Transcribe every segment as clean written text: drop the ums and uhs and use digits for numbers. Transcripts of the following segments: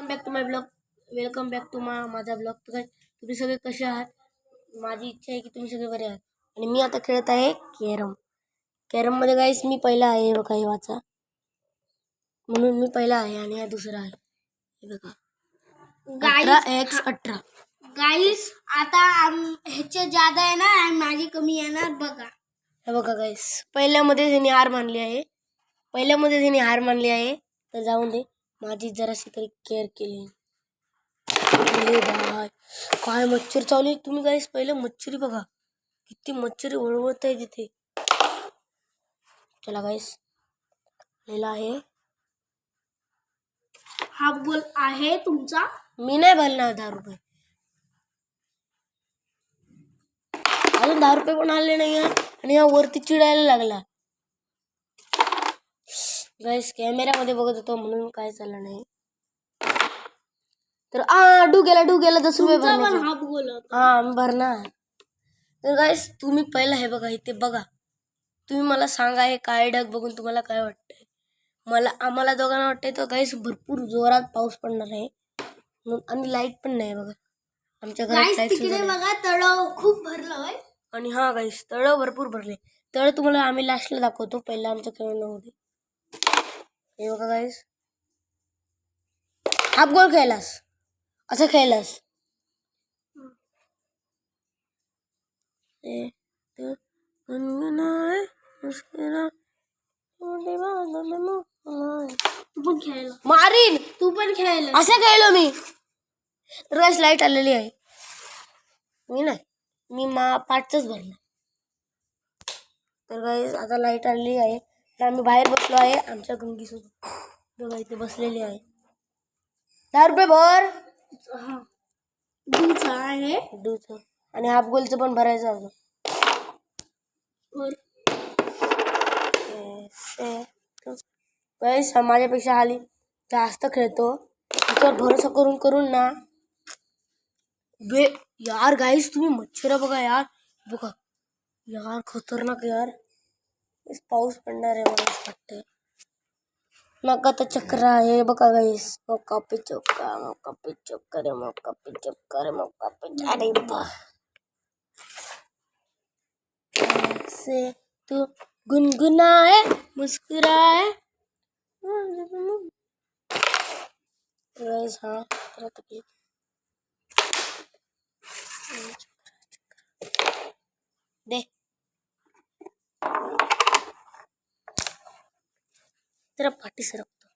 Back to my blog. Welcome back to माझा blog. तर तुम्ही सगळे कसे आहात? माझी इच्छा आहे की तुम्ही सगळे बरे आहात. आणि मी आता खेळत आहे कॅरममध्ये गाईस. मी पहिला आहे बघा, हे वाचा, म्हणून मी पहिला आहे आणि हा दुसरा आहे. हे बघा 18x18 गाईस. आता ह्याचे जादा आहे ना आणि माझी कमी येणार बघा. हे बघा गाईस, पहिल्यामध्ये त्यांनी हार मानली आहे. तर जाऊन दे, माझी जराशी तरी केअर केली. बाय काय मच्छर चावली तुम्ही गाईस. पहिलं मच्छरी बघा, किती मच्छरी वळवत आहे तिथे. चला गाईस, लिहिला आहे. हा गोल आहे तुमचा. मी नाही भरणार 10 रुपये, अजून 10 रुपये पण आले नाही आणि हा वरती चिडायला लागला. गाईस कॅमेऱ्यामध्ये बघत होतो म्हणून काय चाललं नाही. तर डू गेला 10 रुपये भरणार. हा मी भरणार. तर गाईस तुम्ही पहिला हे बघा, इथे बघा. तुम्ही मला सांगा, हे काळे ढग बघून तुम्हाला काय वाटतंय? आम्हाला दोघांना वाटतंय तर गाईस भरपूर जोरात पाऊस पडणार आहे. आणि लाईट पण नाही बघा आमच्या घरात. तिकडे बघा, तळाव खूप भरलंय. आणि हा गाईस, तळ भरपूर भरले. तळ तुम्हाला आम्ही लास्टला दाखवतो, पहिला आमच्या खेळण्यामध्ये. हे बघा गाईस, हाफ गोल खेळलास, असं खेळलास. तू पण खेळला. मारीन. तू पण खेळला. असं खेळलो मी. तर गाईस लाईट आलेली आहे. मी 5च भरला. तर गाईस आता लाईट आलेली आहे. तर आम्ही बाहेर बसलो आहे आमच्या गंगीसोबत. बघा इथे बसलेली आहे. 10 रुपये भर. दूचा आहे. दूचं आणि हाफ गोलचं पण भरायचं होतं. गाईस माझ्यापेक्षा हाली जास्त खेळतो. त्याच्यावर भरोसा करून ना यार. गाईस तुम्ही मच्छर बघा यार, बघा यार, खतरनाक यार. पाऊस पडणार आहे मला वाटतंय. मका तर चक्र आहे बघा गाईस. मका पे चक्का रे, मका पे चक्का रे, मका पे. अरे बा, से तू गुनगुनाए मुस्कुराए. गाईस हाँ दे तेरा पाठी सरकतो.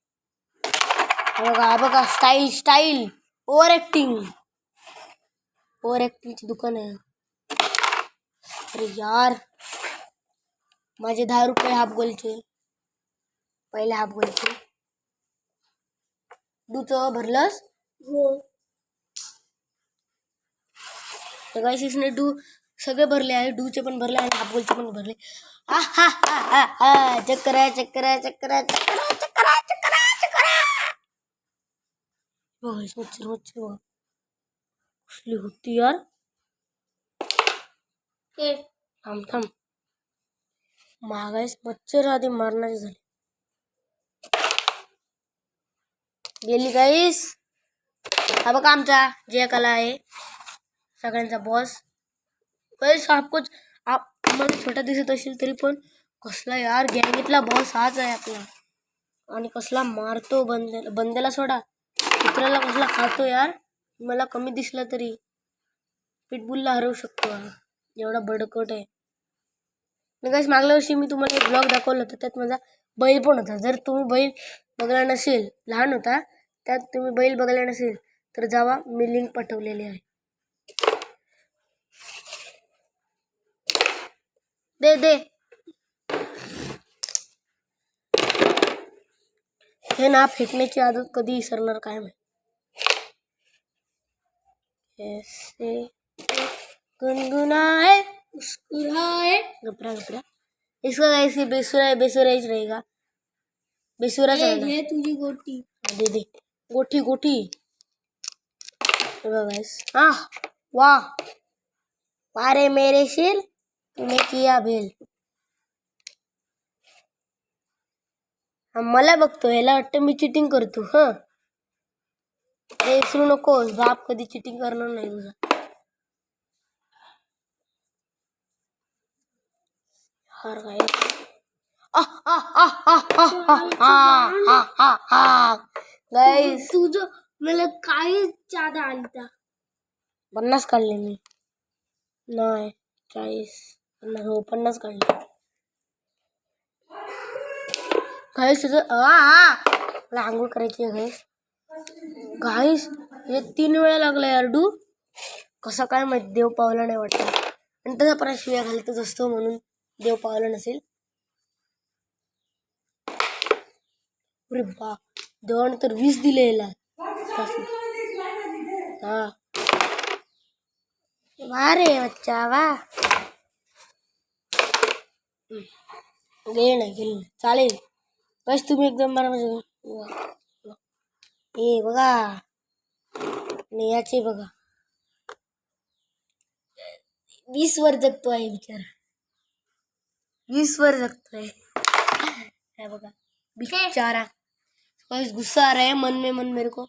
बघा स्टाईल ओव्हर ऍक्टिंगची दुकान आहे. अरे यार, माझे 10 रुपये हाफ गोलचे, पहिले हाफ गोलचे. दूचं भरलंस हो. तर गाईस इसने डू सगळे भरले आहे. डूचे पण भरले आणि हाफ गोलचे पण भरले. चक्कर मच्छर कसली होती यार. थांब मागाईस मच्छर आधी मारणारी झाली. गेली गाईस. हा बघा आमचा जय कला आहे, सगळ्यांचा बॉस. गाईस आपकोच मला छोटा दिसत असेल तरी पण कसला यार गँगेतला बॉस हाच आहे आपला. आणि कसला मारतो बंद्याला सोडा, कुत्र्याला कसला खातो यार. मला कमी दिसला तरी पिटबुलला हरवू शकतो एवढा बडकट आहे. गाईस मागल्या वर्षी मी तुम्हाला एक ब्लॉग दाखवला होता, त्यात माझा बैल पण होता. जर तुम्ही बैल बघला नसेल, लहान होता, त्यात तुम्ही बैल बघायला नसेल तर जावा, मी लिंक पाठवलेली आहे. दे हे ना फेकण्याची आदत कधी विसरणार काय माहिती. ऐसे गुनगुनाए मुस्कुराए. गपरा इसका ऐसे बेसुरा ही रहेगा. बेसुरा चलना. हे तुझी गोटी. दे गोठी. गाइस वाह रे मेरे शेर, तूने किया भेल. मला बघतो, याला वाटतं मी चिटिंग करतो. हे विसरू नकोस, बाप कधी चिटिंग करणार नाही तुझा. हार गाईस तुझं मला काही जादा आलता. 50 काढले मी. नाही 40 50 हो 50 काढले गाईस. मला आंघोळ करायची आहे गाईस. गाईस हे 3 वेळा लागला यार डू. कसं काय माहित, देव पावला नाही वाटतं. आणि तसा पण शिव्या घालतच असतो म्हणून देव पावला नसेल. अरे बा, देवाने तर 20 दिले याला. हा वा रे बच्चा वा. गेले नाही चालेल बस. तुम्ही एकदम बरं म्हणजे हे बघा आणि याचे बघा 20 वर जगतो आहे बिचारा. 20 वर जगतोय है बघा बेचारा. बस गुस्सा आ रहा है मन में मन मेरे को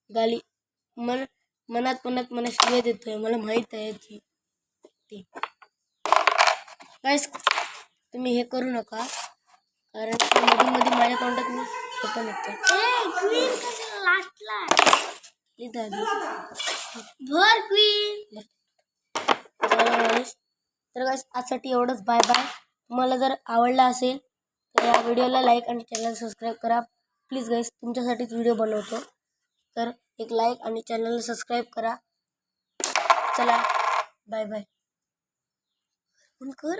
गाली मनात मला शिव्या देतोय. मला माहित आहे ती. गाईस तुम्ही हे करू नका कारण मध्ये मध्ये माझ्या तोंडात मी हे पण येतं. लास्टला इथं भर क्वीन. तर गाईस आजसाठी एवढंच. Bye bye. तुम्हाला जर आवडला असेल तर या व्हिडिओला लाईक आणि चॅनल सबस्क्राईब करा प्लीज गाईस. तुमच्यासाठीच व्हिडिओ बनवतो तर एक लाईक आणि चॅनलला सबस्क्राईब करा. चला बाय बाय. फोन कर.